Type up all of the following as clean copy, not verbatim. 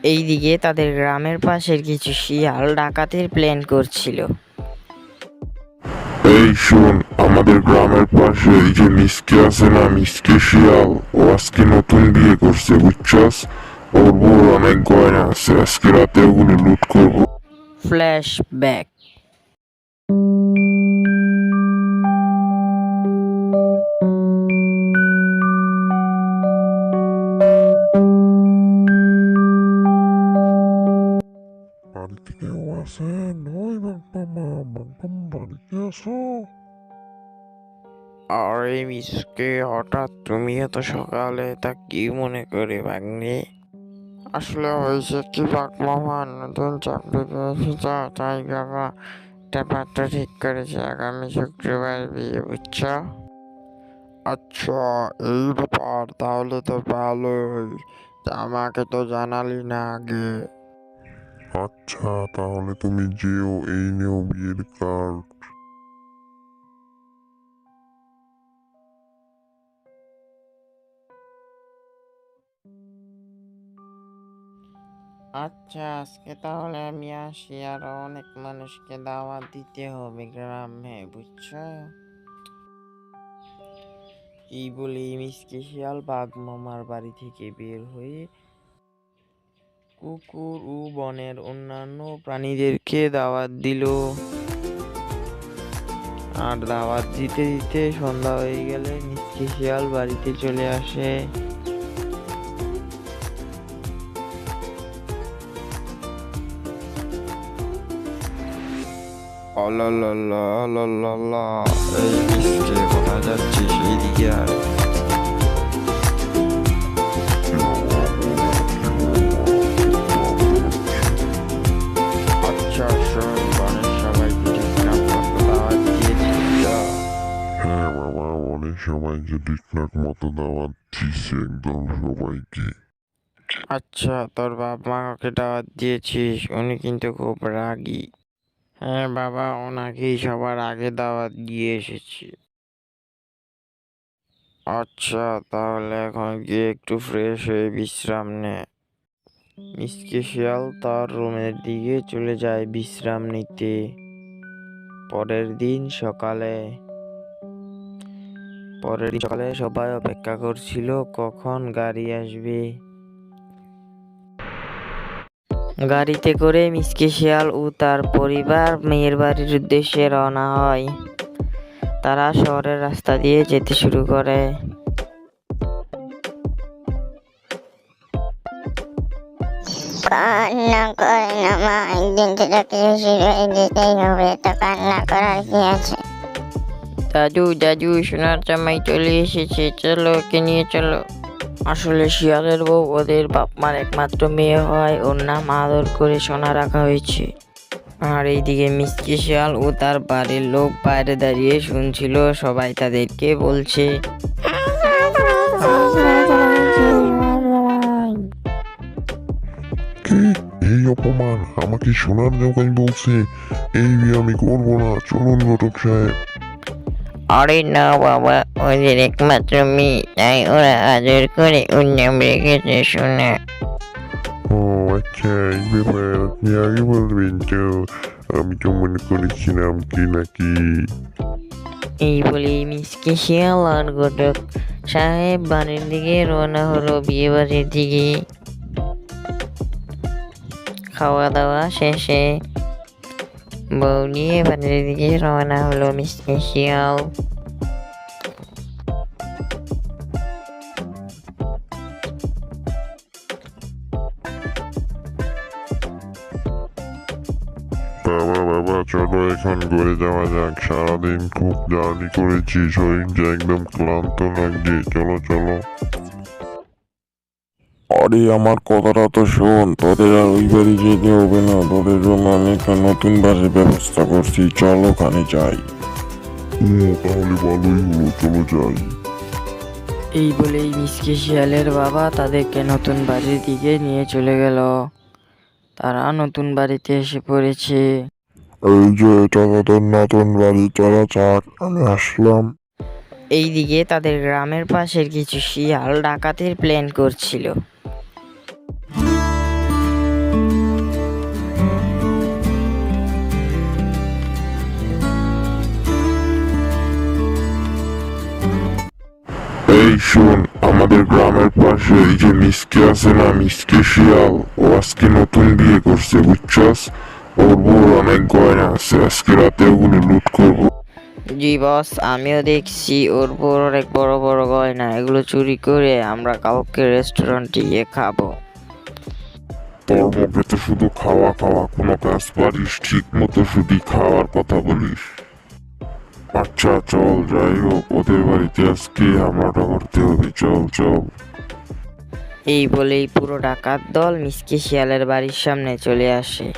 এইদিকে তাদের গ্রামের পাশের কিছু শিয়াল ডাকাতির প্ল্যান করছিল। এই শোন, আমাদের গ্রামের পাশে এই যে মিসকে আছে না, মিসকে শিয়াল, ও আজকে নতুন বিয়ে করছে বুঝছস। ওর বউর অনেক গয়না আছে, আজকে রাতে ওগুলো লুট করবো। ফ্ল্যাশব্যাক। বাড়িতে কেউ আছেন? ওই বাবা, বাড়িতে আসো। আরে মিসকে, হঠাৎ তুমি এত সকালে, তা কি মনে করে ভাগ্নে? আসলে হয়েছে কি বাক মামা নতুন চাকরি পেয়েছে, তো তাই বাবা ব্যাপারটা ঠিক করেছে, আগামী শুক্রবার বিয়ে, বুঝছো? আচ্ছা, এই ব্যাপার, তাহলে তো ভালোই। তা আমাকে তো জানালি না আগে। আচ্ছা, তাহলে তুমি যেও, এই নেও বিয়ের কার্ড। আচ্ছা, আজকে তাহলে আমি আসি, আরো অনেক মানুষকে দাওয়াত দিতে হবে গ্রামে, বুঝছো? এই বলে মিসকে শিয়াল বাঘ মামার বাড়ি থেকে বের হয়ে কুকুর ও বনের অন্যান্য প্রাণীদেরকে দাওয়াত দিল। আর দাওয়াত দিতে দিতে সন্ধ্যা হয়ে গেলে মিসকে শিয়াল বাড়িতে চলে আসে। অলালালা, অলালালা, এই মিসকে কোথায় যাচ্ছিস? এইদিকে আয়। আচ্ছা শোন, বনের সবাইকে ঠিকঠাক মতো দাওয়াত দিয়েছিস তো? হ্যাঁ বাবা, অনেক সবাইকে ঠিকঠাক মতো দাওয়াত দিচ্ছে, একদম সবাইকে। আচ্ছা, তোর বাপ মাকে দাওয়াত দিয়েছিস? উনি কিন্তু খুব রাগী। হ্যাঁ বাবা, ওনাকেই সবার আগে দাওয়াত দিয়ে এসেছি। আচ্ছা, তাহলে এখন গিয়ে একটু ফ্রেশ হয়ে বিশ্রাম নে। মিসকে শিয়াল তার রুমের দিকে চলে যায় বিশ্রাম নিতে। পরের দিন সকালে সবাই অপেক্ষা করছিল কখন গাড়ি আসবে। গাড়িতে করে মিসকে শিয়াল ও তার পরিবার মেয়ের বাড়ির উদ্দেশ্যে রওনা হয়। তারা শহরের রাস্তা দিয়ে যেতে শুরু করে। কান্না করে না মা, একদিন তো তোকে শিখিয়ে দিতেই হবে, তো কান্না করার কি আছে? দাদু দাদু, সোনার জামাই চলে এসেছে, চলো ওকে নিয়ে চলো। আসলে শিয়ালের বউ ওদের বাপ মার একমাত্র মেয়ে হয়, ওর নাম আদর করে সোনা রাখা হয়েছে। আর এইদিকে মিসকে শিয়াল ও তার বাড়ির লোক বাইরে দাঁড়িয়ে শুনছিল, সবাই তাদেরকে বলছে, কি? এই অপমান! আমাকে সোনার জামাই বলছে? এই বিয়ে আমি করবো না, চলুন ঘটক সাহেব। আরে না বাবা, ওদের একমাত্র মেয়ে, তাই ওরা আদর করে ওর নাম রেখেছে সোনা। ও আচ্ছা, এই ব্যাপার আপনি আগে বলবেন তো, আমি তো মনে করেছিলাম কি নাকি। এই বলে মিসকে শিয়াল আর ঘটক সাহেব বাড়ির দিকে রওনা হলো, বিয়ে বাড়ির দিকে। খাওয়া দাওয়া শেষে বউ নিয়ে বাড়ির দিকে রওনা হলো মিসকে শিয়াল। বাবা বাবা, চলো এখন ঘরে যাওয়া যাক, সারাদিন খুব জার্নি করেছি, শরীরটা একদম ক্লান্ত লাগছে, চলো চলো। আরে আমার কথাটা তো শোন, তোদের আর ওই বাড়ি যেতে হবে না, তোদের জন্য আমি একটা নতুন বাসের ব্যবস্থা করছি, চলো ওখানে যাই। তাহলে ভালোই হলো, চলো যাই। এই বলেই মিসকে শিয়ালের বাবা তাদেরকে নতুন বাড়ির দিকে নিয়ে চলে গেল। তারা নতুন বাড়িতে এসে পড়েছে। এই যে এটা তোদের নতুন বাড়ি, চলো যাক, আমি আসলাম। এইদিকে তাদের গ্রামের পাশের কিছু শিয়াল ডাকাতির প্ল্যান করছিল। শোন, আমাদের গ্রামের পাশে এই যে মিসকে আছে না, মিসকে শিয়াল, ও আজকে নতুন বিয়ে করছে বুঝছস। ওর বউর অনেক গয়না আছে, আজকে রাতে ওগুলো লুট করবো। জি বস, আমিও দেখছি ওর বড় অনেক বড় বড় গয়না, এগুলো চুরি করে আমরা কাউকে রেস্টুরেন্টে গিয়ে খাবো। তোর মুখে তো শুধু খাওয়া খাওয়া, কোনো কাজ পারিস ঠিক মতো, শুধু খাওয়ার কথা বলিস। আচ্ছা চল, যাই হোক ওদের বাড়িতে আজকে হামলাটা করতে হবে, চল চল। এই বলেই পুরো ডাকাত দল মিসকে শিয়ালের বাড়ির সামনে চলে আসে।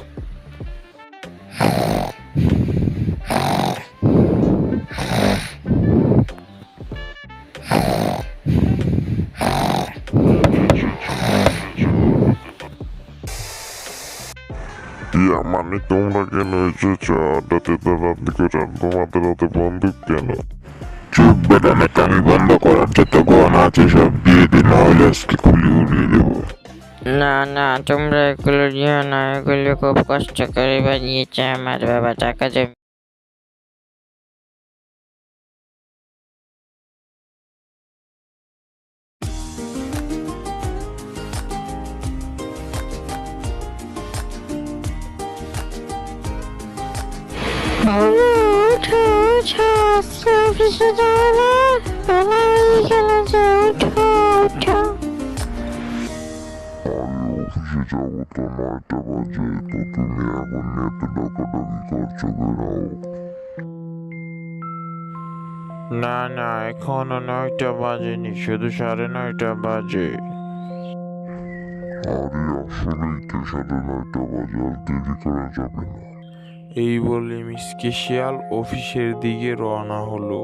ইয়া মানে তোমরা কেন এসেছো আড্ডাতে রাত করে? তোমাদের হাতে বন্দুক কেন? চুপ বেটা, আমি বন্ধ করার যত গহনা আছে সব দিয়ে দিন, নাহলে আজকে খুলি উড়িয়ে দেবো। না না, তোমরা এগুলো দিও না, এগুলো খুব কষ্ট করে বানিয়েছে আমার বাবা, টাকা জমি। অফিসে যাও না, বেলা হয়ে গেল যে, উঠো উঠো। আমি অফিসে যাবো তো 9টা বাজে, তো তুমি এখন এত ডাকাডাকি করছো কেন? না না, এখনো 9টা বাজেনি, শুধু 9:30 বাজে। আরে আসলেই তো 9:30 বাজে, আর দেরি করা যাবে না। এই বলে মিসকে শিয়াল অফিসের দিকে রওনা হলো।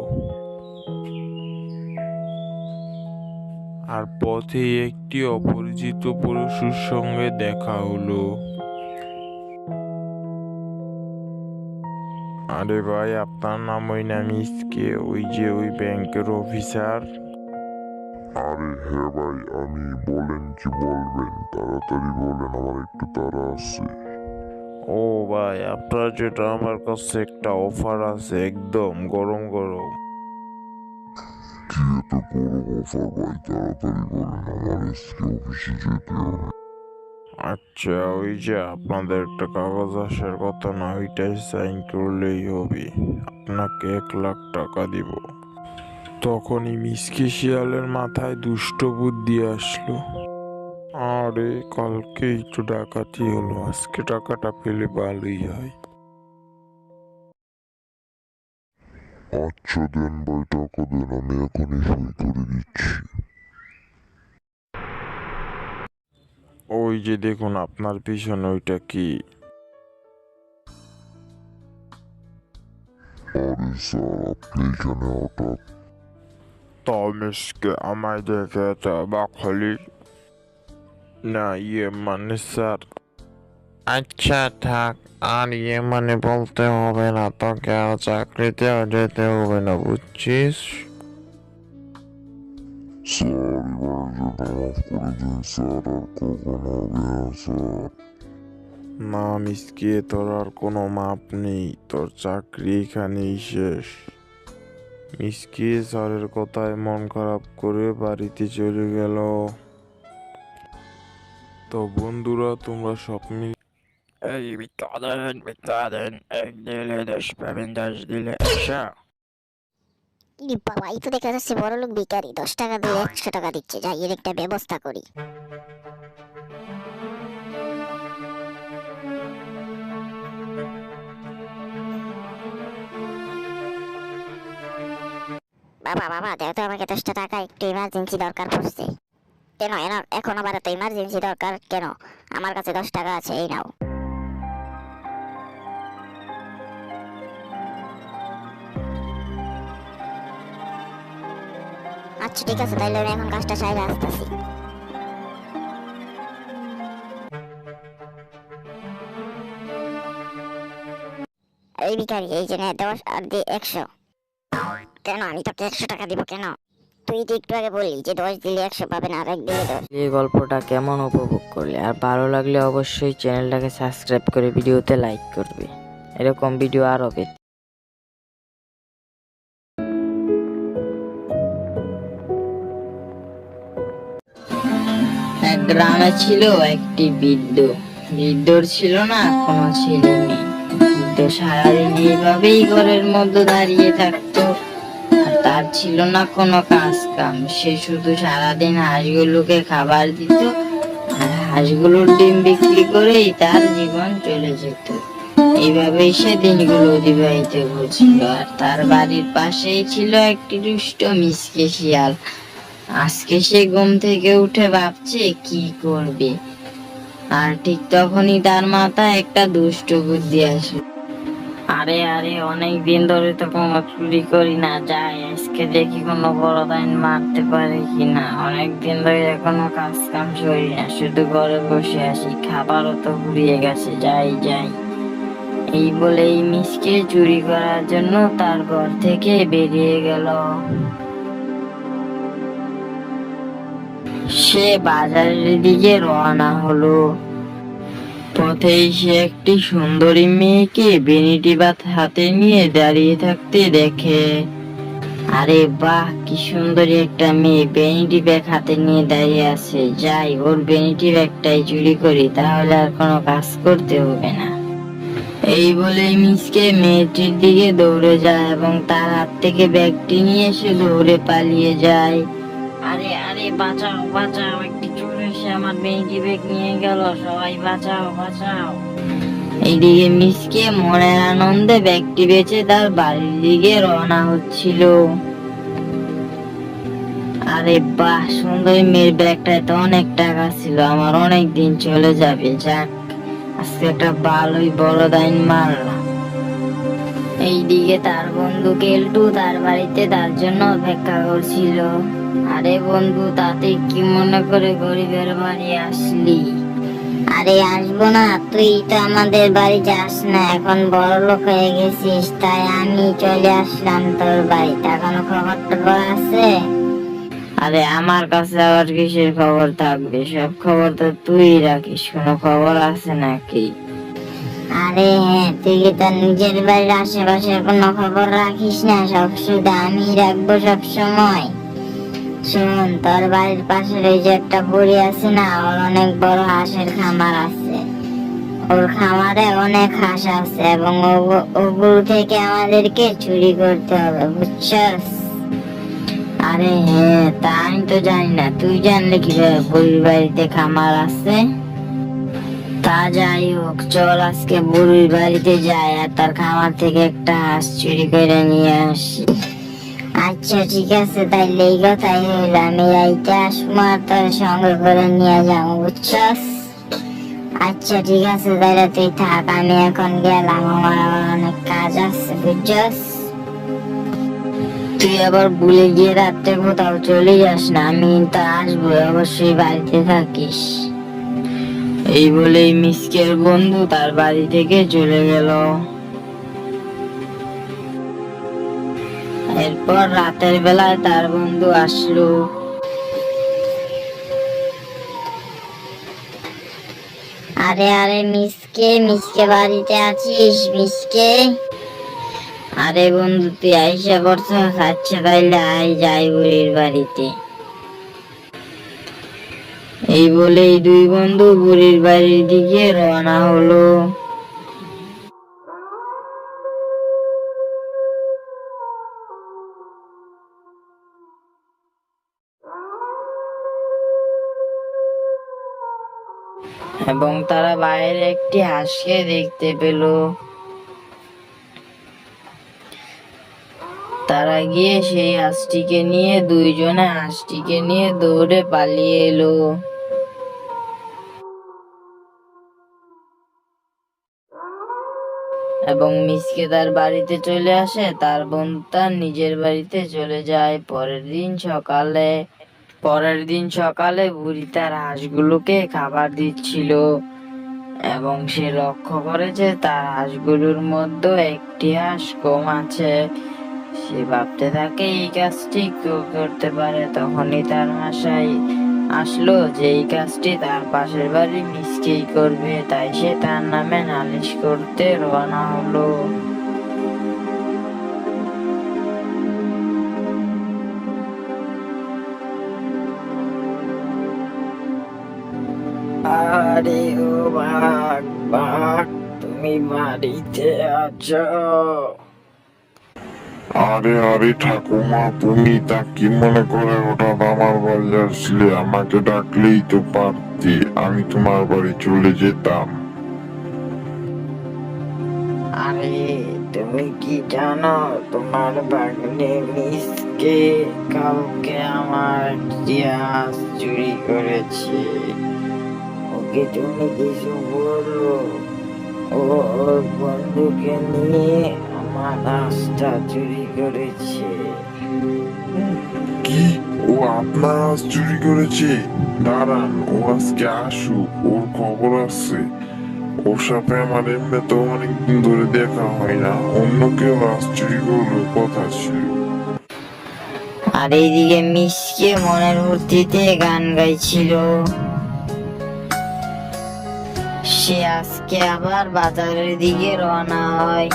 আর পথে একটি অপরিচিত পুরুষের সঙ্গে দেখা হলো। আরে ভাই, আপনার নাম ওই না মিসকে, ওই যে ওই ব্যাংকের অফিসার? আরে হ্যাঁ ভাই আমি, বলেন কি বলবেন, তাড়াতাড়ি বলেন, আমার একটু তাড়া আছে। ও ভাই, আপনার যেটা আমার কাছে একটা অফার আছে, একদম গরম গরম। কি এত বড় অফার ভাই, তাড়াতাড়ি বলেন, আমার আজকে অফিসে যেতে হবে। আচ্ছা, ওই যে আপনাদের একটা কাগজ আসার কথা না, ওইটাই সাইন করলেই হবে, আপনাকে 1 লাখ টাকা দিব। তখনই মিসকে শিয়ালের মাথায় দুষ্ট বুদ্ধি আসলো। আরে কালকেই তো ডাকাতি হলো, আজকে টাকাটা পেলে ভালোই হয়। আচ্ছা দেন ভাই, টাকা দেন, আমি এখনই সই করে দিচ্ছি। ওই যে দেখুন আপনার পিছনে, ওইটা কি? আরে স্যার, আপনি এখানে হঠাৎ? তো মিসকে আমায় দেখে তো বাকলি না, মানে স্যার। আচ্ছা থাক, আর মানে বলতে হবে না, তোকে আর চাকরিতেও যেতে হবে না, বুঝছিস? স্যার এবারের জন্য মাফ করে দিন স্যার, আর কখনো হবে না স্যার। না মিসকে, তোর আর কোনো মাপ নেই, তোর চাকরি এখানেই শেষ। মিসকে স্যারের কথায় মন খারাপ করে বাড়িতে চলে গেল। তো বন্ধুরা, তোমরা সব মিলে এই বিদ্যাধন 1 দিলে 10 পাবেন, 10 দিলে 100। ই বাবা, এই তো দেখা যাচ্ছে বড় লোক ভিখারি, 10 টাকা দিলে 100 টাকা দিচ্ছে, যাই এর একটা ব্যবস্থা করি। বাবা বাবা, দেও তো আমাকে 10টা টাকা, একটু ইমার্জেন্সি দরকার পড়ছে। কেন এখন আবার এত ইমার্জেন্সি দরকার কেন? আমার কাছে 10 টাকা আছে, এই নাও। আচ্ছা ঠিক আছে, তাইলে আমি এখন কাজটা সাইডে আসতেছি। এই ভিখারি, এই যে নে 10 আর দিয়ে 100। কেন আমি তোকে 100 টাকা দিব কেন? তুই তো একটু আগে বললি যে 10 দিলে 100 পাবেন, আর 1 দিলে 10। এই গল্পটা কেমন উপভোগ করলে, আর ভালো লাগলে অবশ্যই চ্যানেলটাকে সাবস্ক্রাইব করে ভিডিওতে লাইক করবে, এরকম ভিডিও আরও পেতে। গ্রামে ছিল একটি বৃদ্ধ। বৃদ্ধর ছিল না কোনো ছেলে মেয়ে। বৃদ্ধ সারাদিন এইভাবেই ঘরের মধ্যে দাঁড়িয়ে থাকতো, আর তার ছিল না কোনো কাজ কাম। সে শুধু সারাদিন হাঁসগুলোকে খাবার দিত, আর হাঁসগুলোর ডিম বিক্রি করেই তার জীবন চলে যেত। এইভাবেই সে দিনগুলো অতিবাহিত করছিল। আর তার বাড়ির পাশেই ছিল একটি দুষ্ট মিসকে শিয়াল। আজকে সে ঘুম থেকে উঠে ভাবছে কি করবে, আর ঠিক তখনই তার মাথায় একটা দুষ্ট বুদ্ধি আসে। আরে আরে, অনেক দিন ধরে তো কোনো চুরি করি না, যাই আজকে দেখি কোনো বড় দাইন মারতে পারে কিনা। অনেক দিন ধরে এখনো কাজ কাম করি না, শুধু ঘরে বসে আছি, খাবারও তো ফুরিয়ে গেছে, যাই যাই। এই বলে এই মিসকে চুরি করার জন্য তার ঘর থেকে বেরিয়ে গেল। সে বাজারের দিকে রওনা হলো। পথেই সে একটি সুন্দরী মেয়েকে বেনিটি ভাত হাতে নিয়ে দাঁড়িয়ে থাকতে দেখে। আরে বাহ, কি সুন্দরী একটা মেয়ে বেনিটি ব্যাগ হাতে নিয়ে দাঁড়িয়ে আছে। যাই, ওর বেনিটি ব্যাগটাই চুরি করি, তাহলে আর কোনো কাজ করতে হবে না। এই বলে মিসকে মেয়েটির দিকে দৌড়ে যায় এবং তার হাত থেকে ব্যাগটি নিয়ে সে দৌড়ে পালিয়ে যায়। আরে আরে, বাঁচাও বাঁচাও, একটি চোর এসে আমার বেনিটি ব্যাগ নিয়ে গেল, সবাই বাঁচাও বাঁচাও। এইদিকে মিসকে মনের আনন্দে ব্যাগটি বেচে তার বাড়ির দিকে রওনা হচ্ছিল। আরে বাহ, সুন্দরী মেয়ের ব্যাগটায় তো অনেক টাকা ছিল, আমার অনেক দিন চলে যাবে। যাক, আজকে একটা ভালোই বড় দাইন মারলাম। এইদিকে তার বন্ধু কেলটু তার বাড়িতে তার জন্য অপেক্ষা করছিল। আরে বন্ধু, তাতে কি মনে করে গরিবের বাড়ি আসলি? আরে আসবো না, তুই তো আমাদের বাড়ি যাস না, এখন বড় লোক হয়ে গেছিস, তাই আমি চলে আসলাম তোর বাড়িতে। এখনো খবর টবর আছে? আরে আমার কাছে আবার কিসের খবর থাকবে, সব খবর তো তুই রাখিস, কোনো খবর আছে নাকি? আরে হ্যাঁ, তুই কি তোর নিজের বাড়ির আশেপাশে কোনো খবর রাখিস না? সব শুধু আমি রাখবো সব সময়। শোন, তোর বাড়ির পাশের ওই যে একটা বুড়ি আছে না, ওর অনেক বড় হাঁসের খামার আছে। ওর খামারে অনেক হাঁস আছে এবং ওগুলো থেকে আমাদেরকে চুরি করতে হবে, বুঝছস? আরে হ্যাঁ, তা আমি তো জানি না, তুই জানলে কিভাবে বুড়ির বাড়িতে খামার আছে? তা যাই হোক, চল আজকে বুড়ির বাড়িতে যাই আর তার খামার থেকে একটা হাঁস চুরি করে নিয়ে আসি। আচ্ছা ঠিক আছে, তাইলে এই কথাই হইল। আমি রাইতে আসবো আর তোর সঙ্গে করে নিয়ে যাবো, বুঝছস? আচ্ছা ঠিক আছে, তাহলে তুই থাক, আমি এখন গেলাম, আমার আবার অনেক কাজ আছে, বুঝছস? তুই আবার ভুলে গিয়ে রাত্রে কোথাও চলে যাস না, আমি কিন্তু আসবো, অবশ্যই বাড়িতে থাকিস। এই বলেই মিসকের বন্ধু তার বাড়ি থেকে চলে গেল। এরপর রাতের বেলায় তার বন্ধু আসলো। আরে আরে, মিসকে মিসকে বাড়িতে আছিস? মিসকে, আরে বন্ধু, তুই আইসা পড়ছস? আচ্ছা তাইলে আই যাই বুড়ির বাড়িতে। এই বলেই দুই বন্ধু বুড়ির বাড়ির দিকে রওনা হলো। এবং তারা বাইরে একটি হাঁসকে দেখতে পেল। তারা গিয়ে সেই হাঁসটিকে নিয়ে দুইজনে হাঁসটিকে নিয়ে দৌড়ে পালিয়ে এলো। এবং মিসকে তার বাড়িতে চলে আসে, তার বন্ধু তার নিজের বাড়িতে চলে যায়। পরের দিন সকালে বুড়ি তার হাঁসগুলোকে খাবার দিচ্ছিল এবং সে লক্ষ্য করেছে তার হাঁসগুলোর মধ্যে একটি হাঁস কম আছে। সে ভাবতে থাকে এই কাজটি কেউ করতে পারে। তখনই তার মাথায় আসলো যে এই কাজটি তার পাশের বাড়ি মিসকেই করবে, তাই সে তার নামে নালিশ করতে রওনা হলো। আরে ও বাঘ, বাঘ, তুমি বাড়িতে আছো? আরে আরে ঠাকুমা, তুমি তা কি মনে করে হঠাৎ আমার বাড়ি আসলে? আমাকে ডাকলেই তো পারতে, আমি তোমার বাড়ি চলে যেতাম। আরে তুমি কি জানো তোমার বাগনে মিসকে কালকে আমার ইতিহাস চুরি করেছে? ওকে তুমি কিছু বলো, ও ওর বন্ধুকে নিয়ে আমার আঁশটা চুরি করেছে। কি? ও আপনার আজ চুরি করেছে? দাঁড়ান, ও আজকে আসুক, ওর খবর আছে। ওর সাথে আমার এমনি তো অনেকদিন ধরে দেখা হয় না, অন্য কেউ আজ চুরি করলেও কথা ছিল। আর এইদিকে মিসকে মনের ফুর্তিতে গান গাইছিল। সে আজকে আবার বাজারের দিকে রওনা হয়।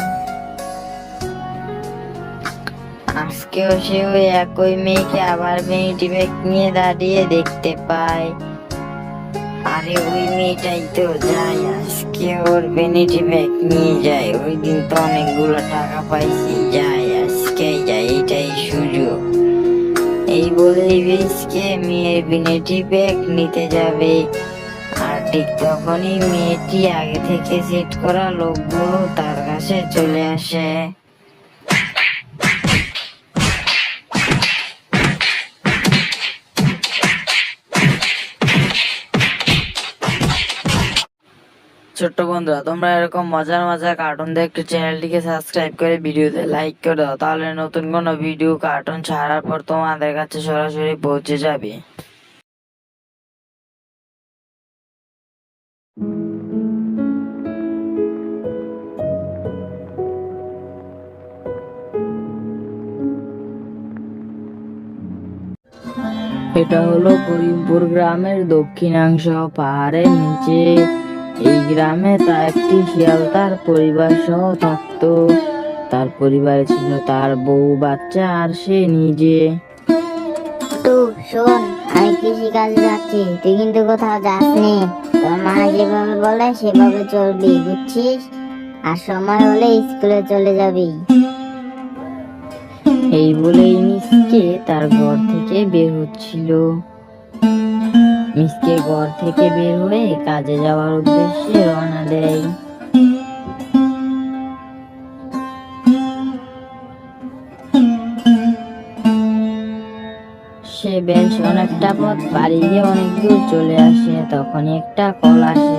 আজকেও সে ওই একই মেয়েকে আবার ভ্যানিটি ব্যাগ নিয়ে দাঁড়িয়ে দেখতে পায়। আরে ওই মেয়েটাই তো যায়, আজকে ওর ভ্যানিটি ব্যাগ নিয়ে যায়। ওই দিন তো অনেকগুলো টাকা পাইছি, যায় আজকেই যায়, এটাই সুযোগ। এই বলেই মিসকে মেয়ের ভ্যানিটি ব্যাগ নিতে যাবে। আর ঠিক তখনই মেয়েটি আগে থেকে সেট করা লোকগুলো তার কাছে চলে আসে। ছোট্ট বন্ধুরা, তোমরা এরকম মজার মজার কার্টুন দেখতে চ্যানেলটিকে সাবস্ক্রাইব করে ভিডিওতে লাইক করে দাও, তাহলে নতুন কোনো ভিডিও কার্টুন ছাড়ার পর তোমাদের কাছে সরাসরি পৌঁছে যাবে। এটা হলো করিমপুর গ্রামের দক্ষিণাংশ, পাহাড়ের নিচে। এই গ্রামে তা একটি শিয়াল তার পরিবার সহ থাকতো। তার পরিবারে ছিল তার বউ, বাচ্চা আর সে নিজে। তো শোন, আমি কৃষি কাজে যাচ্ছি, তুই কিন্তু কোথাও যাসনি। তোর মা যেভাবে বলে সেভাবে চলবি, বুঝছিস? আর সময় হলে স্কুলে চলে যাবি। এই বলেই মিসকে তার ঘর থেকে বের হচ্ছিল। মিসকে ঘর থেকে বের হয়ে কাজে যাওয়ার উদ্দেশ্যে রওনা দেয়। সে বেশ অনেকটা পথ পাড়ি দিয়ে অনেক দূর চলে আসে। তখনই একটা কল আসে।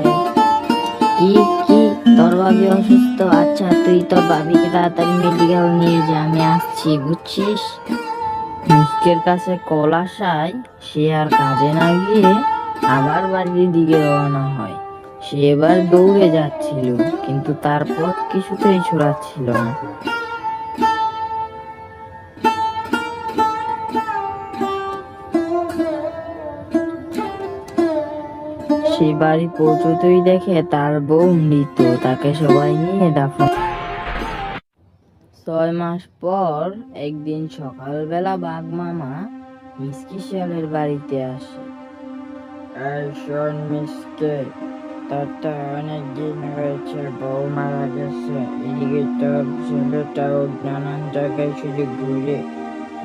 কি কি, তোর ভাবি অসুস্থ? আচ্ছা, তুই তোর ভাবিকে তাড়াতাড়ি মেডিকেল নিয়ে যা, আমি আসছি, বুঝছিস? মিসকের কাছে কল আসায় সে আর কাজে না গিয়ে আবার বাড়ির দিকে রওনা হয়। সে এবার দৌড়ে যাচ্ছিল, কিন্তু তার পথ কিছুতেই ছড়াচ্ছিল না। সে বাড়ি পৌঁছতেই দেখে তার বউ মৃত, তাকে সবাই নিয়ে দাফন। 6 মাস পর একদিন সকালবেলা বাঘ মামা মিসকে শিয়ালের বাড়িতে আসে। এই শোন মিসকে, তোর তো অনেকদিন হয়েছে বউ মারা গেছে, এদিকে তোর ছেলেটাও নানান জায়গায় শুধু ঘুরে।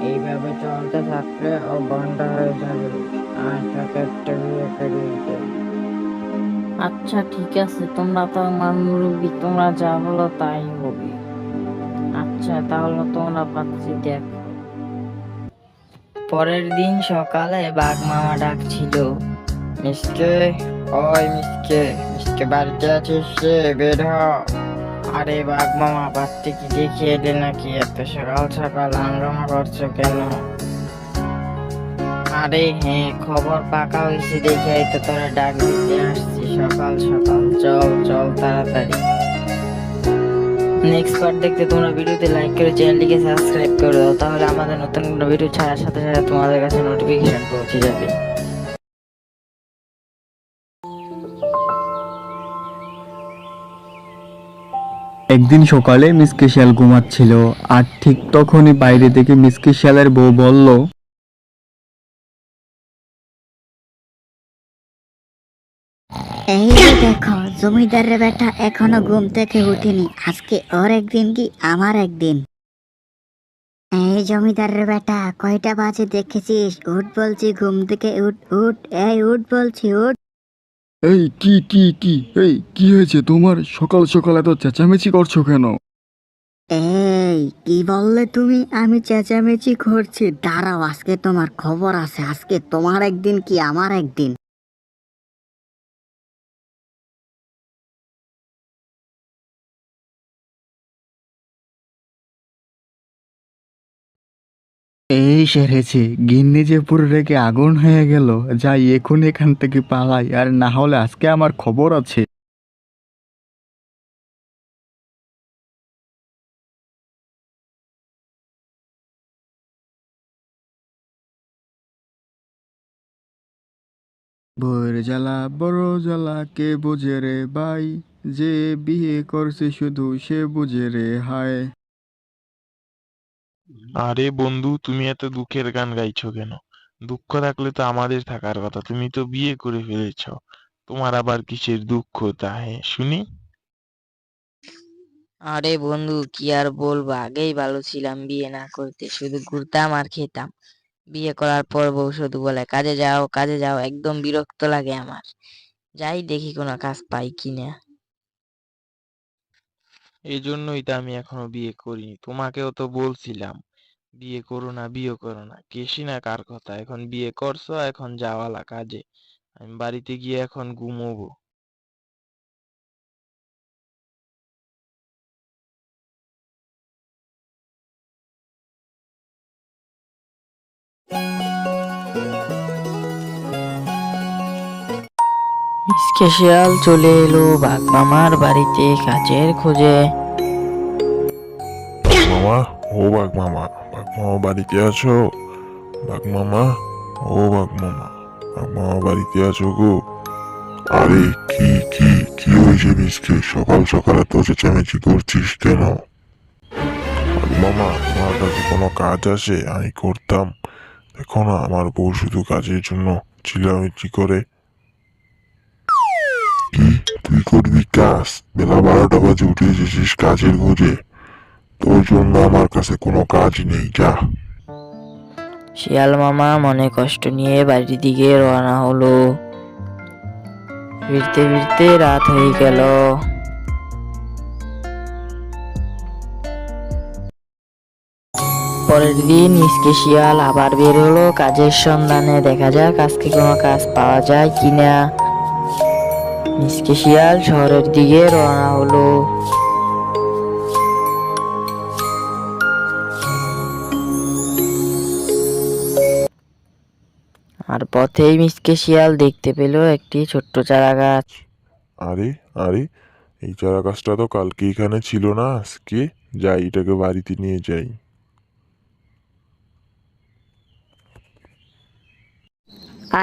এইভাবে চলতে থাকলে ও বন্ধ হয়ে যাবে। আর তোকে একটা বিয়ে করিয়ে দেব। আচ্ছা ঠিক আছে, তোমরা তো আমার মুরব্বী, তোমরা যা বলো তাই হবে। আচ্ছা তাহলে তোমরা পাচ্ছি দেখো। পরের দিন সকালে বাঘ মামা ডাকছিল, মিসকে, ওই মিসকে, মিসকে বাড়িতে আছিস রে, বের হ। আরে বাঘ মামা, বাড়িতে কি দেখে এলে নাকি? এত সকাল সকাল হাঙ্গামা করছো কেন? আরে হ্যাঁ, খবর পাকা হয়েছে দেখে তো তোরা ডাক দিতে আসছি সকাল সকাল। চল চল তাড়াতাড়ি। নেক্সট পার্ট দেখতে তোমরা ভিডিওতে লাইক করে চ্যানেলটিকে সাবস্ক্রাইব করে দাও, তাহলে আমাদের নতুন কোনো ভিডিও ছাড়ার সাথে সাথে তোমাদের কাছে নোটিফিকেশন পৌঁছে যাবে। একদিন সকালে মিসকে শিয়াল ঘুমাচ্ছিল, আর ঠিক তখনই বাইরে থেকে মিসকে শিয়ালের বউ বলল, এই যে দেখো, জমিদারের বেটা এখনো ঘুম থেকে উঠেনি। আজকে ওর একদিন কি আমার একদিন। এই জমিদারের বেটা, কয়টা বাজে দেখেছিস? উঠ বলছি, ঘুম থেকে উঠ উঠ, এই উঠ বলছি, উঠ। এই কি হয়েছে তোমার? সকাল সকাল এত চেঁচামেচি করছো কেন? এই কি বললে তুমি? আমি চেঁচামেচি করছি? দাঁড়াও, আজকে তোমার খবর আছে। আজকে তোমার একদিন কি আমার একদিন। এই সেরেছে, গিন্নি যে পুরো রেগে আগুন হয়ে গেল। যাই এখন এখান থেকে পালাই, আর না হলে আজকে আমার খবর আছে। বউয়ের জ্বালা বড় জ্বালা, কে বুঝে রে ভাই, যে বিয়ে করছে শুধু সে বুঝে রে হায়। আরে বন্ধু, তুমি এত দুঃখের গান গাইছো কেন? দুঃখ থাকলে তো আমাদের থাকার কথা, তুমি তো বিয়ে করে ফেলেছো। তোমার আবার কিসের দুঃখ তাহে শুনি? আরে বন্ধু, কি আর বলবো, আগেই ভালো ছিলাম বিয়ে না করতে, শুধু ঘুরতাম আর খেতাম। বিয়ে করার পর বউ শুধু বলে কাজে যাও কাজে যাও, একদম বিরক্ত লাগে আমার। যাই দেখি কোনো কাজ পাই কিনা। এই জন্যই তো আমি এখনো বিয়ে করিনি, তোমাকেও তো বলছিলাম বিয়ে করো না বিয়ে করো না, কেসি না কার কথা। এখন বিয়ে করছো, এখন যাওয়ালা কাজে। আমি বাড়িতে গিয়ে এখন ঘুমোবো। মিসকে শিয়াল চলে এলো বাঘ মামার বাড়িতে কাজের খোঁজে। বাঘ মামা, ও বাঘ মামা, বাঘ মামা বাড়িতে আছো? বাঘ মামা, ও বাঘ মামা, বাঘ মামা বাড়িতে আছো গো? আরে কি কি কি হয়েছে মিসকে? সকাল সকাল এত চেঁচামেচি করছিস কেন? বাঘ মামা, তোমার কাছে কোনো কাজ আছে? আমি করতাম। দেখো না, আমার বউ শুধু কাজের জন্য চিল্লামিচি করে। কি, তুই করবি কাজ? বেলা 12টা বাজে উঠে এসেছিস কাজের খোঁজে? তোর জন্য আমার কাছে কোনো কাজ নেই, যা। শিয়াল মামা মনে কষ্ট নিয়ে বাড়ির দিকে রওনা হলো। ফিরতে ফিরতে রাত হয়ে গেল। পরের দিন মিসকে শিয়াল আবার বের হলো কাজের সন্ধানে। দেখা যাক আজকে কোনো কাজ পাওয়া যায় কিনা। মিসকে শিয়াল শহরের দিকে রওনা হলো। আর পথেই মিসকে শিয়াল দেখতে পেল একটি ছোট্ট চারা গাছ। আরে আরে, এই চারা গাছটা তো কালকে এখানে ছিল না, আজকে যাই এটাকে বাড়িতে নিয়ে যাই।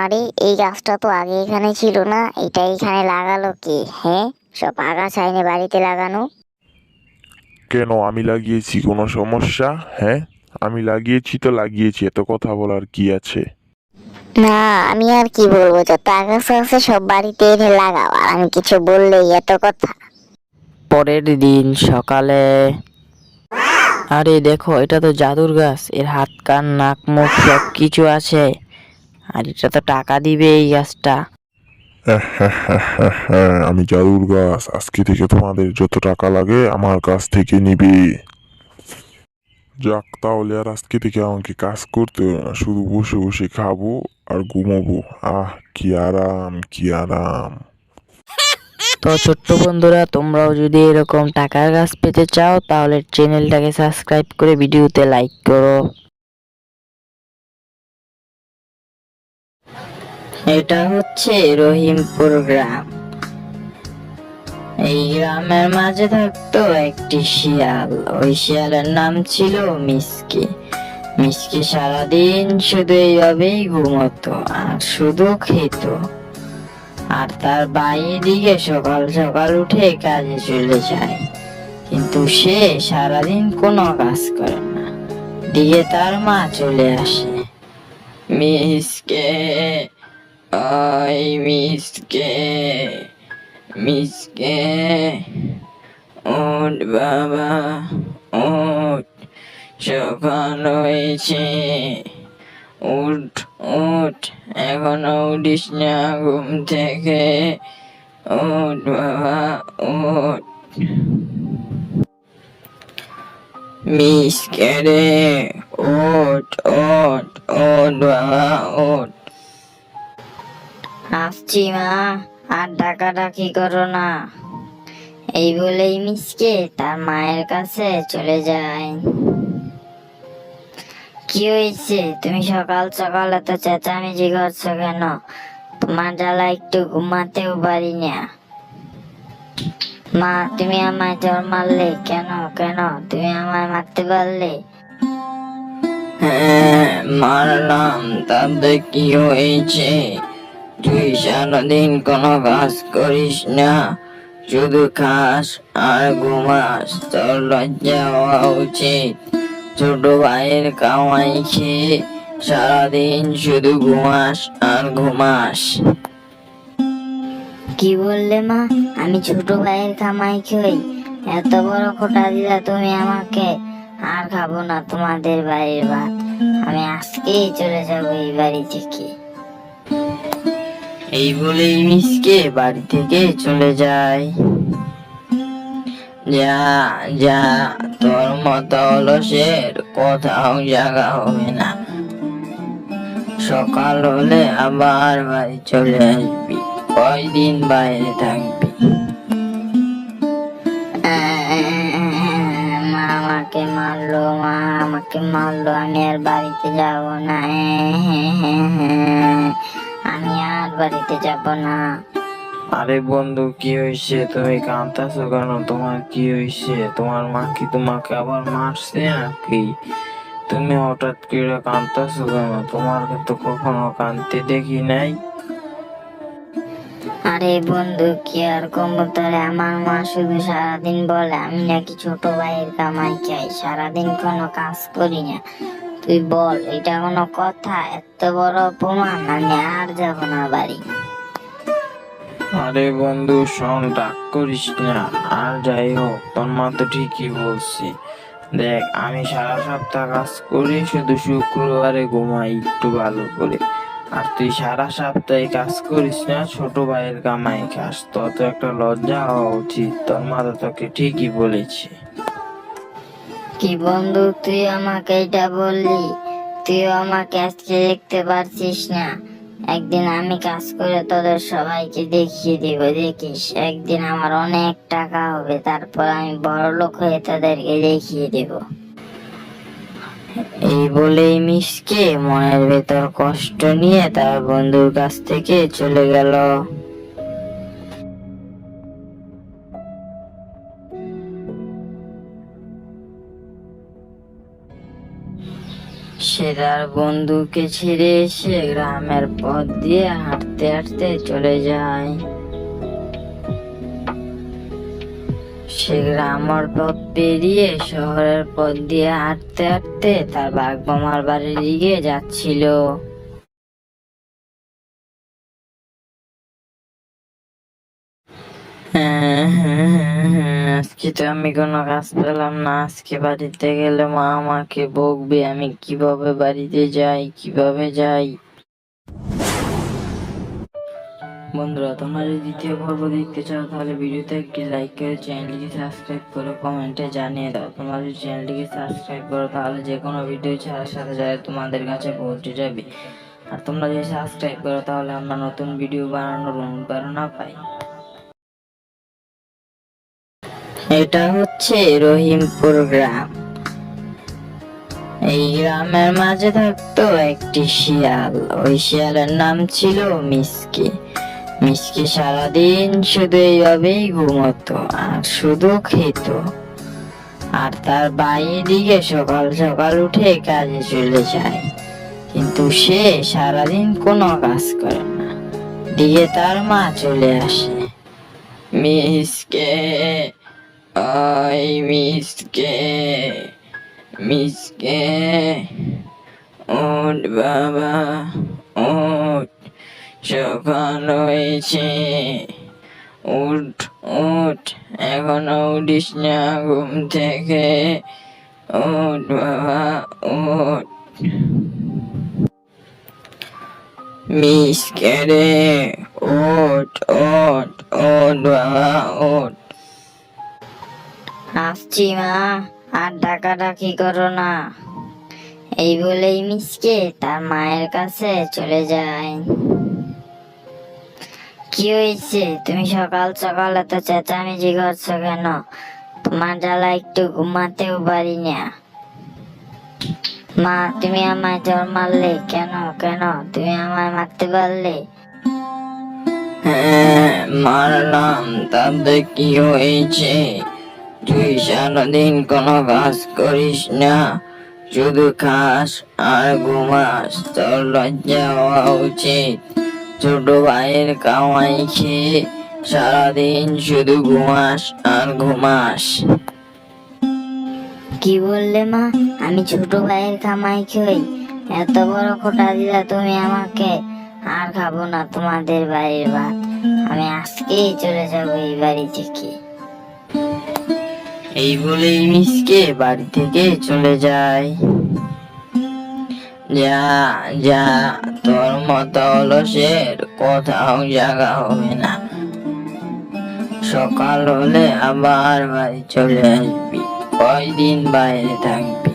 আরে, এই গাছটা তো আগে এখানে ছিল না, এটা এখানে লাগালো কে? হ্যাঁ, সব আগাছা এনে বাড়িতে লাগানো। কেন, আমি লাগিয়েছি কোনো সমস্যা? হ্যাঁ, আমি লাগিয়েছি তো লাগিয়েছি, এত কথা বলার কি আছে? না, আমি আর কি বলবো, যত আগাছা আছে সব বাড়িতে এনে লাগাও, আর আমি কিছু বললেই এত কথা। পরের দিন সকালে, আরে দেখো, এটা তো জাদুর গাছ, এর হাত কান নাক মুখ সব কিছু আছে। আর এটা তো টাকা দিবে এই গাছটা। হ্যাঁ, আমি জাদুর গাছ, আজকে থেকে তোমাদের যত টাকা লাগে আমার কাছ থেকে নিবে। যাক, তাহলে আর আজকে থেকে আমাকে কাজ করতে হবে না, শুধু বসে বসে খাবো আর ঘুমাবো। আহ, কি আরাম, কি আরাম। তো ছোট্ট বন্ধুরা, তোমরাও যদি এরকম টাকার গাছ পেতে চাও তাহলে চ্যানেলটাকে সাবস্ক্রাইব করে ভিডিওতে লাইক করো। এটা হচ্ছে রহিমপুর গ্রাম। এই গ্রামের মাঝে থাকতো একটি শিয়াল। ওই শিয়ালের নাম ছিল মিসকে। মিসকে সারাদিন শুধু এইভাবেই ঘুমোতো আর শুধু খেত। আর তার বাইরের দিকে সকাল সকাল উঠে কাজে চলে যায়, কিন্তু সে সারাদিন কোনো কাজ করে না। দিয়ে তার মা চলে আসে। মিসকে, আই মিসকে, মিসকে, ওঠ বাবা, ওঠ, সকাল হয়েছে, উঠ, উঠ, এখনো উঠিস না ঘুম থেকে, ওঠ বাবা, ওঠ। মিসকে রে, ওঠ, ওঠ, ওঠ বাবা, ওঠ। আসছি মা, আর ডাকাডাকি করো না। এই বলেই মিসকে তার মায়ের কাছে চলে যায়। কি হয়েছে, তুমি সকাল সকাল এত চেঁচামেচি করছো কেন? তোমার জ্বালা একটু ঘুমাতেও পারি না। মা, তুমি আমায় চড় মারলে কেন? কেন তুমি আমায় মারতে পারলে? হ্যাঁ, মারলাম, তাতে কি হয়েছে? তুই সারাদিন কোনো কাজ করিস না, শুধু খাস আর ঘুমাস। তোর লজ্জা হওয়া উচিত। ছোট ভাইয়ের কামাই খেয়ে সারাদিন শুধু ঘুমাস আর ঘুমাস। কি বললে মা? আমি ছোট ভাইয়ের কামাই খাই? এত বড় খোটা দিলা তুমি আমাকে। আর খাবো না তোমাদের বাড়ির ভাত। আমি আজকেই চলে যাবো এই বাড়ি থেকে। এই বলেই মিসকে বাড়ি থেকে চলে যায়। যা, যা, তোর মতো অলসের কোথাও জায়গা হবে না। সকাল হলে আবার বাড়ি চলে আসবি, কয়দিন বাইরে থাকবি? মা আমাকে মারলো, মা আমাকে মারলো, আমি আর বাড়িতে যাব না। আমি আর বাড়িতে যাব না। আরে বন্ধু, কি হয়েছে? তুমি কাঁদতেছো কেন? তোমার কি হয়েছে? তোমার মা কি তোমাকে আবার মারছে নাকি? তুমি হঠাৎ করে কাঁদতেছো কেন? তোমাকে তো কখনো কাঁদতে দেখি নাই। আরে বন্ধু, কি আর কম্বতরে আমার মা শুধু সারাদিন বলে আমি নাকি ছোট ভাইয়ের কামাই চাই, সারাদিন কোনো কাজ করি না। তুই বল, এটা কোনো কথা? এত বড় অপমান, আমি আর যাব না বাড়ি। আরে বন্ধু শোন, রাগ করিস না। আর যাই হোক, তোর মা তো ঠিকই বলছি। দেখ, আমি সারা সপ্তাহ কাজ করি, শুধু শুক্রবারে ঘুমাই একটু ভালো করে। আর তুই সারা সপ্তাহে কাজ করিস না, ছোট ভাইয়ের কামাই খাস। তোর তো একটা লজ্জা হওয়া উচিত। তোর মা তো তোকে ঠিকই বলেছে। কি বন্ধু, তুই আমাকে এটা বললি? তুইও আমাকে আজকে দেখতে পারছিস না? একদিন আমি কাজ করে তোদের সবাইকে দেখিয়ে দিব, দেখিস। একদিন আমার অনেক টাকা হবে, তারপর আমি বড় লোক হয়ে তোদেরকে দেখিয়ে দেব। এই বলেই মিসকে মনের ভেতর কষ্ট নিয়ে তার বন্ধুর কাছ থেকে চলে গেল। সে তার বন্ধুকে ছেড়ে এসে গ্রামের পথ দিয়ে হাঁটতে হাঁটতে চলে যায়। সে গ্রামের পথ পেরিয়ে শহরের পথ দিয়ে হাঁটতে হাঁটতে তার বাঘ মামার বাড়ির দিকে যাচ্ছিল। আজকে তো আমি কোনো কাজ পেলাম না। আজকে বাড়িতে গেলে মা আমাকে বকবে। আমি কিভাবে বাড়িতে যাই, কিভাবে যাই? বন্ধুরা, তোমরা যদি দ্বিতীয় পর্ব দেখতে চাও তাহলে ভিডিওতে একটি লাইক করে চ্যানেলটিকে সাবস্ক্রাইব করে কমেন্টে জানিয়ে দাও। তোমরা যদি চ্যানেলটিকে সাবস্ক্রাইব করো তাহলে যে কোনো ভিডিও ছাড়ার সাথে সাথে তোমাদের কাছে পৌঁছে যাবে। আর তোমরা যদি সাবস্ক্রাইব করো তাহলে আমরা নতুন ভিডিও বানানোর অনুপ্রেরণা পাই। এটা হচ্ছে রহিমপুর গ্রাম। এই গ্রামের মাঝে থাকতো একটি শিয়াল। ওই শিয়ালের নাম ছিল মিসকে। মিসকে সারাদিন শুধু এইভাবেই ঘুমোতো আর শুধু খেত। আর তার বাইরে দিকে সকাল সকাল উঠে কাজে চলে যায়, কিন্তু সে সারাদিন কোনো কাজ করে না। দিকে তার মা চলে আসে। মিসকে, ওই মিসকে, মিসকে, ওঠ বাবা, ওঠ, সকাল হয়েছে, উঠ উঠ, এখনো উঠিস না ঘুম থেকে? উঠ বাবা উঠ। মিসকে রে, ওঠ ওঠ ওঠ বাবা ওঠ। আসছি মা, আর ডাকাডাকি করো না। এই বলেই মিসকে তার মায়ের কাছে চলে যায়। কি হয়েছে? তুমি সকাল সকাল এত চেঁচামেচি করছো কেন? তোমার জ্বালা একটু ঘুমাতেও পারি না। মা, তুমি আমায় জ্বর মারলে কেন? কেন তুমি আমায় মারতে পারলে? হ্যাঁ মারলাম, তাতে কি হয়েছে? তুই সারাদিন কোনো কাজ করিস না, শুধু খাস আর ঘুমাস। তোর লজ্জা হওয়া উচিত। ছোট ভাইয়ের কামাই খেয়ে সারাদিন শুধু ঘুমাস আর ঘুমাস। কি বললে মা? আমি ছোট ভাইয়ের কামাই খাই? এত বড় খোটা দিলা তুমি আমাকে। আর খাবো না তোমাদের বাড়ির ভাত। আমি আজকেই চলে যাবো এই বাড়ি থেকে। এই বলেই মিসকে বাড়ি থেকে চলে যায়। যা যা, তোর মতো অলসের কোথাও জায়গা হবে না। সকাল হলে আবার বাড়ি চলে আসবি, কয়দিন বাইরে থাকবি?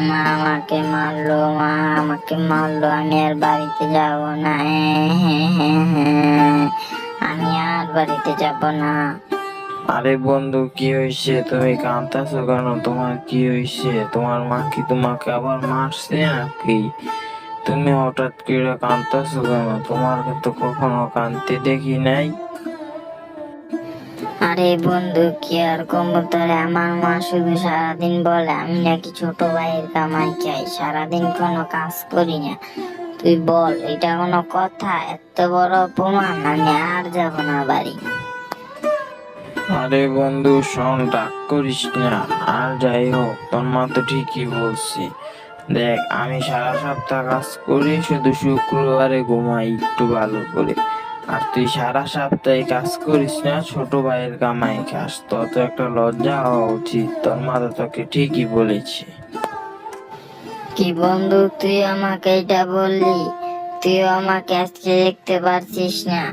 মা আমাকে মারলো, মা আমাকে মারলো, আমি আর বাড়িতে যাব না। আমি আর বাড়িতে যাব না। আরে বন্ধু, কি হয়েছে? তুমি কাঁদতেছো কেন? তোমার কি হয়েছে? তোমার মা কি তোমাকে আবার মারছে নাকি? তুমি হঠাৎ করে কাঁদতেছো কেন? তোমাকে তো কখনো কাঁদতে দেখি নাই। আরে বন্ধু, কি আর কম্বতরে, আমার মা শুধু সারাদিন বলে আমি নাকি ছোট ভাইয়ের কামাই খাই, সারাদিন কোনো কাজ করি না। তুই বল, এটা কোনো কথা? এত বড় অপমান, আমি আর যাব না বাড়ি। আরে বন্ধু শোন, রাগ করিস না। আর যাই হোক, তোর মা তো ঠিকই বলছি। দেখ, আমি সারা সপ্তাহ কাজ করি, শুধু শুক্রবারে ঘুমাই একটু ভালো করে। আর তুই সারা সপ্তাহে কাজ করিস না, ছোট ভাইয়ের কামাই খাস। তোর তো একটা লজ্জা হওয়া উচিত। তোর মা তো তোকে ঠিকই বলেছে। কি বন্ধু, তুই আমাকে এটা বললি? তুইও আমাকে আজকে দেখতে পারছিস না?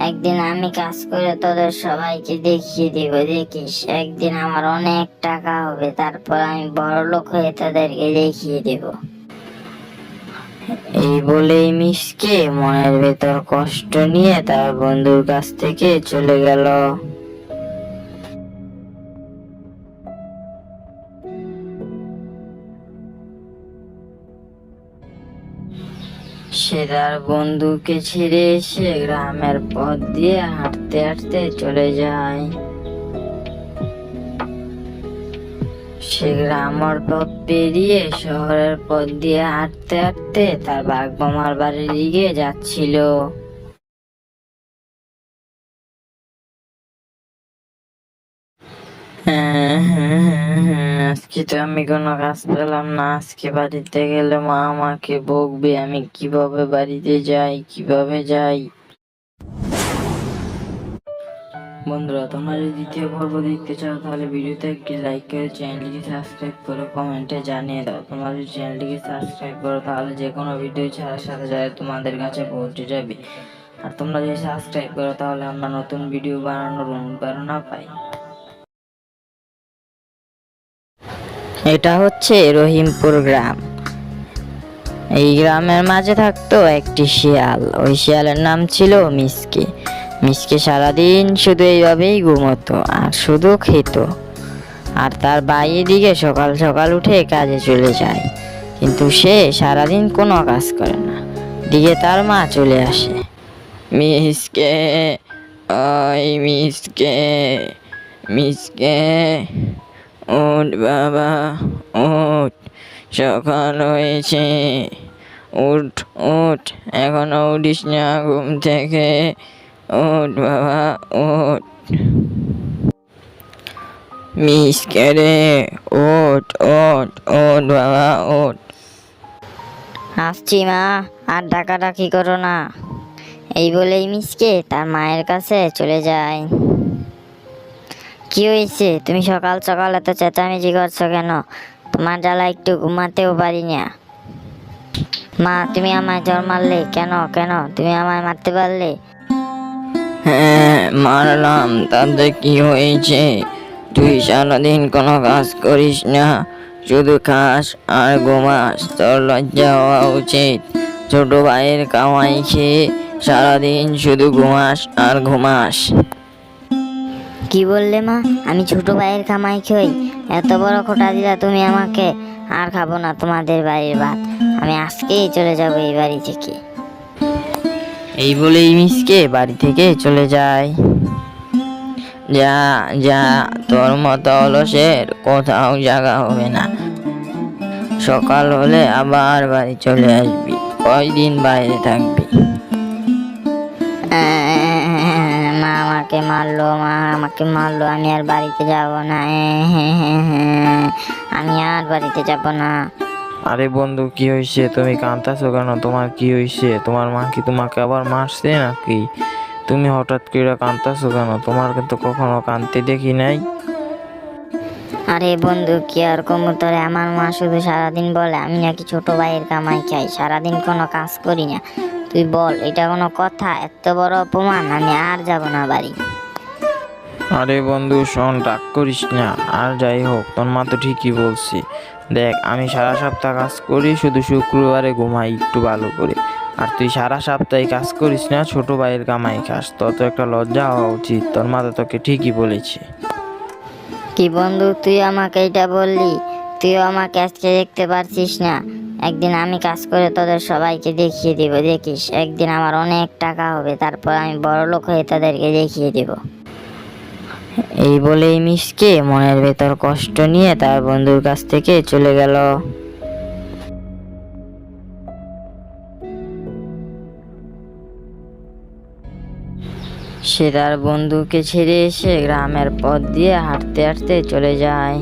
একদিন আমি কাজ করে তোদের সবাইকে দেখিয়ে দিব, দেখিস। একদিন আমার অনেক টাকা হবে, তারপর আমি বড় লোক হয়ে তাদেরকে দেখিয়ে দেব। এই বলেই মিসকে মনের ভেতর কষ্ট নিয়ে তার বন্ধুর কাছ থেকে চলে গেল। সে তার বন্ধুকে ছেড়ে এসে গ্রামের পথ দিয়ে হাঁটতে হাঁটতে চলে যায়। সে গ্রামের পথ পেরিয়ে শহরের পথ দিয়ে হাঁটতে হাঁটতে তার বাঘ মামার বাড়ির দিকে যাচ্ছিল। আজকে তো আমি কোনো কাজ পেলাম না। আজকে বাড়িতে গেলে মা আমাকে বকবে। আমি কিভাবে বাড়িতে যাই, কিভাবে যাই? বন্ধুরা, তোমরা যদি দ্বিতীয় পর্ব দেখতে চাও তাহলে ভিডিওতে একটি লাইক করে চ্যানেলটিকে সাবস্ক্রাইব করে কমেন্টে জানিয়ে দাও। তোমরা যদি চ্যানেলটিকে সাবস্ক্রাইব করো তাহলে যে কোনো ভিডিও ছাড়ার সাথে সাথে তোমাদের কাছে পৌঁছে যাবে। আর তোমরা যদি সাবস্ক্রাইব করো তাহলে আমরা নতুন ভিডিও বানানোর অনুপ্রেরণা পাই। এটা হচ্ছে রহিমপুর গ্রাম। এই গ্রামের মাঝে থাকতো একটি শিয়াল। ওই শিয়ালের নাম ছিল মিসকে। মিসকে সারাদিন শুধু এইভাবেই ঘুমোতো আর শুধু খেত। আর তার ভাই এদিকে সকাল সকাল উঠে কাজে চলে যায়, কিন্তু সে সারাদিন কোনো কাজ করে না। দিকে তার মা চলে আসে। মিসকে, ওই মিসকে, মিসকে উঠ বাবা উঠ, সকাল হয়েছে। উঠ উঠ, এখনো উঠিস না ঘুম থেকে? উঠ বাবা উঠ। মিসকে রে, ওঠ ওঠ ওঠ বাবা ওঠ। আসছি মা, আর ডাকাডাকি করো না। এই বলেই মিসকে তার মায়ের কাছে চলে যায়। কি হয়েছে, তুমি সকাল সকাল এত চেঁচামেচি করছো কেন? তোমার জ্বালা একটু ঘুমাতেও পারি না। মা, তুমি আমায় জ্বর মারলে কেন? কেন তুমি আমায় মারতে পারলে? হ্যাঁ মারলাম, তাতে কি হয়েছে? তুই সারাদিন কোনো কাজ করিস না, শুধু খাস আর ঘুমাস। তোর লজ্জা হওয়া উচিত। ছোট ভাইয়ের কামাই খেয়ে সারাদিন শুধু ঘুমাস আর ঘুমাস। কি বললে মা? আমি ছোট ভাইয়ের কামাই খাই? এত বড় খোটা দিলা তুমি আমাকে। আর খাবো না তোমাদের বাড়ির ভাত। আমি আজকেই চলে যাবো এই বাড়ি থেকে। এই বলেই মিসকে বাড়ি থেকে চলে যায়। যা যা, তোর মতো অলসের কোথাও জায়গা হবে না। সকাল হলে আবার বাড়ি চলে আসবি, কয়দিন বাইরে থাকবি? মা আমাকে মারলো, মা আমাকে মারলো, আমি আর বাড়িতে যাব না। আমি আর বাড়িতে যাব না। আরে বন্ধু, কি হয়েছে? তুমি কাঁদতেছো কেন? তোমার কি হয়েছে? তোমার মা কি তোমাকে আবার মারছে নাকি? তুমি হঠাৎ করে কাঁদতেছো কেন? তোমার কিন্তু কখনো কাঁদতে দেখি নাই। আরে বন্ধু, কি আর কমু তোরে? আমার মা শুধু সারাদিন বলে আমি নাকি ছোট ভাইয়ের কামাই খাই, সারাদিন কোনো কাজ করি না। তুই বল, এটা কোনো কথা? এত বড় অপমান! আমি আর যাব না বাড়ি। আরে বন্ধু শোন, রাগ করিস না। আর যাই হোক, তোর মা তো ঠিকই বলছি। দেখ, আমি সারা সপ্তাহ কাজ করি, শুধু শুক্রবারে ঘুমাই একটু ভালো করে। আর তুই সারা সপ্তাহে কাজ করিস না, ছোট ভাইয়ের কামাই খাস। তোর তো একটা লজ্জা হওয়া উচিত। তোর মা তো তোকে ঠিকই বলেছে। কি বন্ধু, তুই আমাকে এটা বললি? তুইও আমাকে আজকে দেখতে পারছিস না? একদিন আমি কাজ করে তোদের সবাইকে দেখিয়ে দিব, দেখিস। একদিন আমার অনেক টাকা হবে, তারপর আমি বড় লোক হয়ে তোদেরকে দেখিয়ে দিব। এই বলেই মিসকে মনের ভেতর কষ্ট নিয়ে তার বন্ধুর কাছ থেকে চলে গেল। সে তার বন্ধুকে ছেড়ে এসে গ্রামের পথ দিয়ে হাঁটতে হাঁটতে চলে যায়।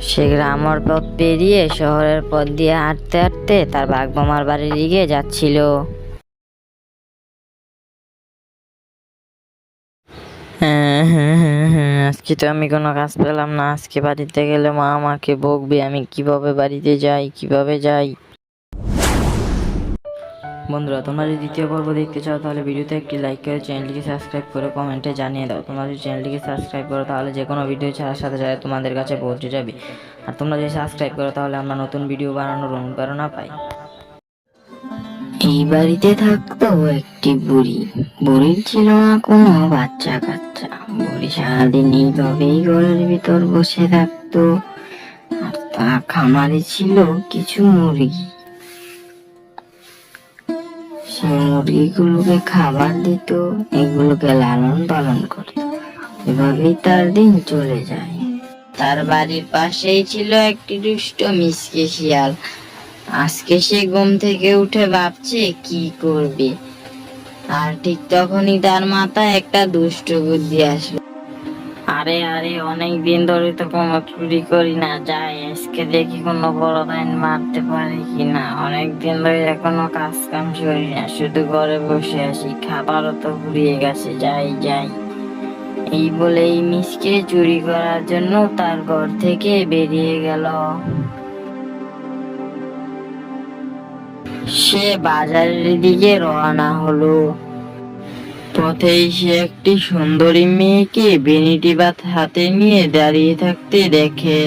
সে গ্রামের পথ পেরিয়ে শহরের পথ দিয়ে হাঁটতে হাঁটতে তার বাঘমামার বাড়ির দিকে যাচ্ছিল। আজকে তো আমি কোনো কাজ পেলাম না। আজকে বাড়িতে গেলে মা আমাকে বকবে। আমি কিভাবে বাড়িতে যাই, কিভাবে যাই? বন্ধুরা, তোমরা যদি দ্বিতীয় পর্ব দেখতে চাও তাহলে ভিডিওতে একটি লাইক করে চ্যানেলটিকে সাবস্ক্রাইব করে কমেন্টে জানিয়ে দাও। তোমরা যদি চ্যানেলটিকে সাবস্ক্রাইব করো তাহলে যে কোনো ভিডিও ছাড়ার সাথে সাথে তোমাদের কাছে পৌঁছে যাবে। আর তোমরা যদি সাবস্ক্রাইব করো তাহলে আমরা নতুন ভিডিও বানানোর অনুপ্রেরণা পাই। এই বাড়িতে থাকতো একটি বুড়ি। বুড়ির ছিল না কোনো বাচ্চা কাচ্চা। বুড়ি সারাদিন এইভাবেই ঘরের ভিতর বসে থাকতো। আর তার খামারে ছিল কিছু মুরগি। সে মুরগিগুলোকে খাবার দিত, এগুলোকে লালন পালন করত। এভাবেই তার দিন চলে যায়। তার বাড়ির পাশেই ছিল একটি দুষ্ট মিসকে শিয়াল। আজকে সে ঘুম থেকে উঠে ভাবছে কি করবে। আর ঠিক তখনই তার মাথায় একটা দুষ্ট বুদ্ধি আসলো। আরে আরে, অনেক দিন ধরে তো কোনো চুরি করি না, যাই আজকে দেখি কোনো বড় দাইন মারতে পারি কিনা। অনেক দিন ধরে এখনো কাজ কাম করি না, শুধু ঘরে বসে আছি, খাবারও তো ফুরিয়ে গেছে, যাই যাই। এই বলেই মিসকে চুরি করার জন্য তার ঘর থেকে বেরিয়ে গেল। সে বাজারের দিকে রওনা হলো। পথেই সে একটি সুন্দরী মেয়েকে বেনিটি ভাত হাতে নিয়ে দাঁড়িয়ে থাকতে দেখে।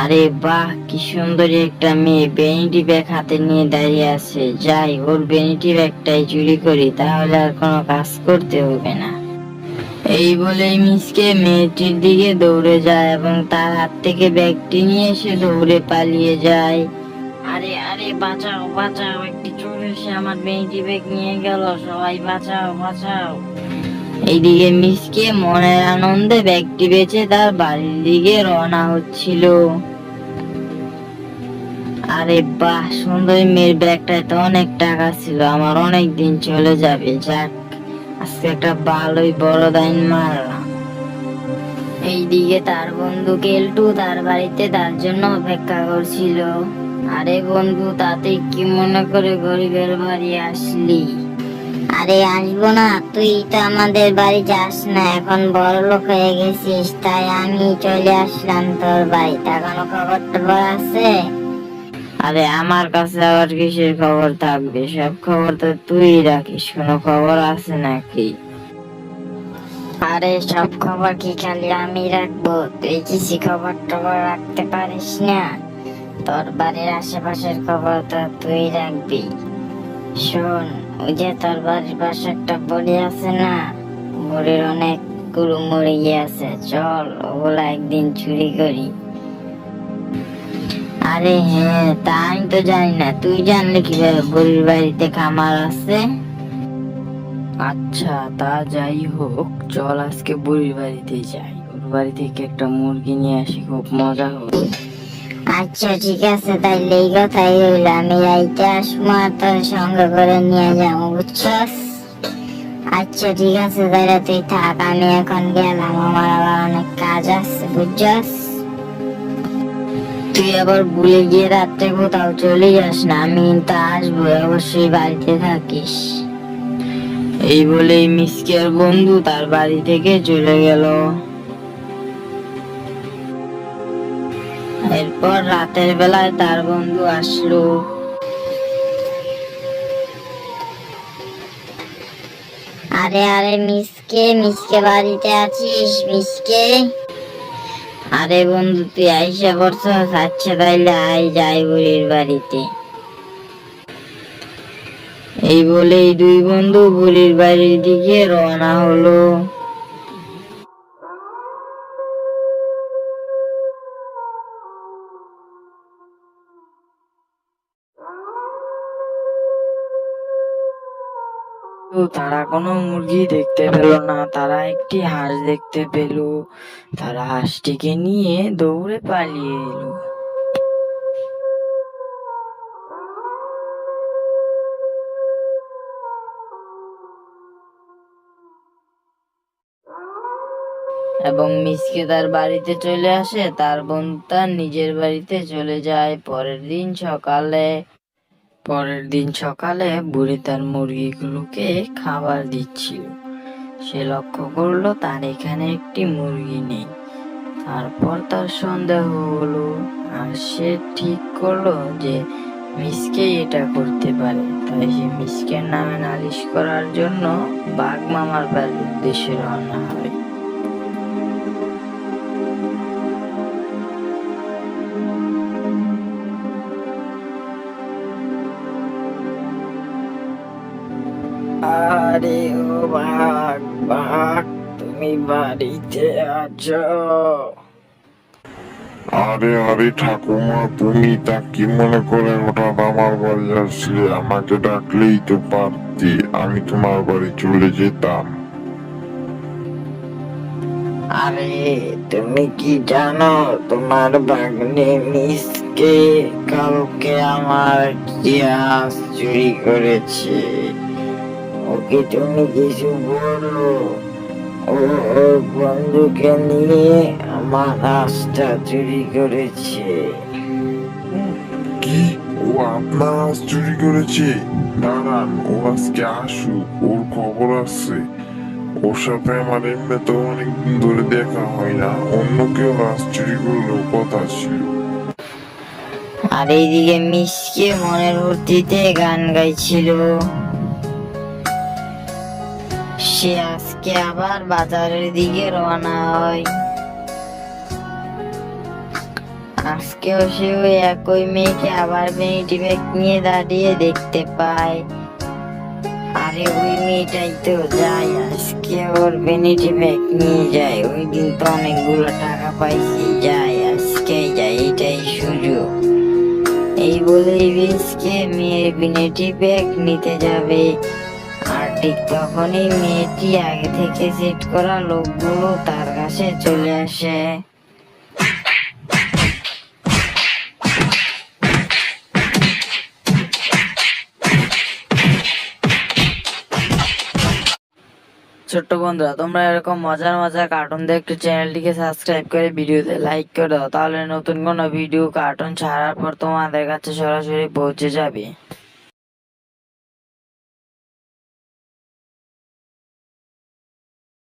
আরে বাহ, কি সুন্দরী একটা মেয়ে বেনিটি ব্যাগ হাতে নিয়ে দাঁড়িয়ে আছে। যাই, ওর বেনিটি ব্যাগটাই চুরি করি, তাহলে আর কোনো কাজ করতে হবে না। এই বলে মিসকে মেয়েটির দিকে দৌড়ে যায় এবং তার হাত থেকে ব্যাগটি নিয়ে সে দৌড়ে পালিয়ে যায়। আরে আরে, বাঁচাও বাঁচাও, একটি চোর এসে আমার বেনিটি ব্যাগ নিয়ে গেল, সবাই বাঁচাও বাঁচাও। এইদিকে মিসকে মনের আনন্দে ব্যাগটি বেচে তার বাড়ির দিকে রওনা হচ্ছিল। আরে বাহ, সুন্দরী মেয়ের ব্যাগটায় তো অনেক টাকা ছিল, আমার অনেক দিন চলে যাবে। যাক, আজকে একটা ভালোই বড় দাইন মারলাম। এইদিকে তার বন্ধু কেলটু তার বাড়িতে তার জন্য অপেক্ষা করছিল। আরে বন্ধু, তাতে কি মনে করে গরিবের বাড়ি আসলি? আরে আসবো না, তুই তো আমাদের বাড়ি যাস না, এখন বড় লোক হয়ে গেছিস, তাই আমি চলে আসলাম তোর বাড়িতে। কোনো খবর টবর আছে? আরে আমার কাছে আবার কিসের খবর থাকবে, সব খবর তো তুই রাখিস, কোনো খবর আছে নাকি? আরে সব খবর কি খালি আমি রাখবো? তুই কিছু খবর টবর রাখতে পারিস না? তোর বাড়ির আশেপাশের খবর তো তুই রাখবি। শোন, ওই যে তোর বাড়ির পাশে একটা বড়ি আছে না, বড়ির অনেক গরু মুরগি আছে, চল ওগুলা একদিন চুরি করি। আরে হ্যাঁ, তা আমি তো জানি না, তুই জানলে কিভাবে বুড়ির বাড়িতে খামার আছে? আচ্ছা, তা যাই হোক, চল আজকে বুড়ির বাড়িতে যাই, ওর বাড়ি থেকে একটা মুরগি নিয়ে আসি, খুব মজা হবে। আচ্ছা ঠিক আছে, তাইলে এই কথাই হইলো, আমি রাইতে আসবো আর তোর সঙ্গে করে নিয়ে যাবো, বুঝছস? আচ্ছা ঠিক আছে, তাইলে তুই থাক, আমি এখন গেলাম, আমার আবার অনেক কাজ আছে, বুঝছস? তুই আবার ভুলে গিয়ে রাত্রে কোথাও চলে যাস না, আমি কিন্তু আসবো, অবশ্যই বাড়িতে থাকিস। এই বলেই মিসকের বন্ধু তার বাড়ি থেকে চলে গেল। এরপর রাতের বেলায় তার বন্ধু আসলো। আরে আরে মিসকে, মিসকে বাড়িতে আছিস? মিসকে, আরে বন্ধু, তুই আইসা পড়ছস? আচ্ছা তাইলে আই যাই বুড়ির বাড়িতে। এই বলেই দুই বন্ধু বুড়ির বাড়ির দিকে রওনা হলো। তো তারা কোনো মুরগি দেখতে পেল না, তারা একটি হাঁস দেখতে পেল। তারা হাঁসটিকে নিয়ে দৌড়ে পালিয়ে এলো। এবং মিসকে তার বাড়িতে চলে আসে, তার বন্ধু তার নিজের বাড়িতে চলে যায়। পরের দিন সকালে বুড়ি তার মুরগিগুলোকে খাবার দিচ্ছিল। সে লক্ষ্য করলো তার এখানে একটি মুরগি নেই। তারপর তার সন্দেহ হলো, আর সে ঠিক করলো যে মিসকে এটা করতে পারে। তাই সে মিসকের নামে নালিশ করার জন্য বাঘ মামার বাড়ির উদ্দেশ্যে রওনা হয়। আরে ও বাঘ, বাঘ, তুমি বাড়িতে আছো? আরে আরে ঠাকুমা, তুমি তা কি মনে করে হঠাৎ আমার বাড়ি আসলে? আমাকে ডাকলেই তো পারতি, আমি তোমার বাড়ি চলে যেতাম। আরে তুমি কি জানো, তোমার ভাগ্নে মিসকে কালকে আমার ইতিহাস চুরি করেছে। ওকে তুমি কিছু বলো, ও ওর বন্ধুকে নিয়ে আমার হাঁসটা চুরি করেছে। কি, ও আপনার আজ চুরি করেছে? দাঁড়ান, ও আজকে আসুক, ওর খবর আছে। ওর সাথে আমার এমনি তো অনেকদিন ধরে দেখা হয় না, অন্য কেউ আজ চুরি করলেও কথা ছিল। আর এইদিকে মিসকে মনের ফুর্তিতে গান গাইছিল। সে আজকে আবার বাজারের দিকে রওনা হয়। আজকেও সে ওই একই মেয়েকে আবার ভ্যানিটি ব্যাগ নিয়ে দাঁড়িয়ে দেখতে পায়। আরে ওই মেয়েটাই তো যায়, আজকে ওর ভ্যানিটি ব্যাগ নিয়ে যায়। ওই দিন তো অনেকগুলো টাকা পাইছি, যায় আজকেই যায়, এটাই সুযোগ। এই বলেই মিসকে মেয়ের ভ্যানিটি ব্যাগ নিতে যাবে। আর ঠিক তখনই মেয়েটি আগে থেকে সেট করা লোকগুলো তার কাছে চলে আসে। ছোট্ট বন্ধুরা, তোমরা এরকম মজার মজার কার্টুন দেখতে চ্যানেলটিকে সাবস্ক্রাইব করে ভিডিওতে লাইক করে দাও, তাহলে নতুন কোনো ভিডিও কার্টুন ছাড়ার পর তোমাদের কাছে সরাসরি পৌঁছে যাবে।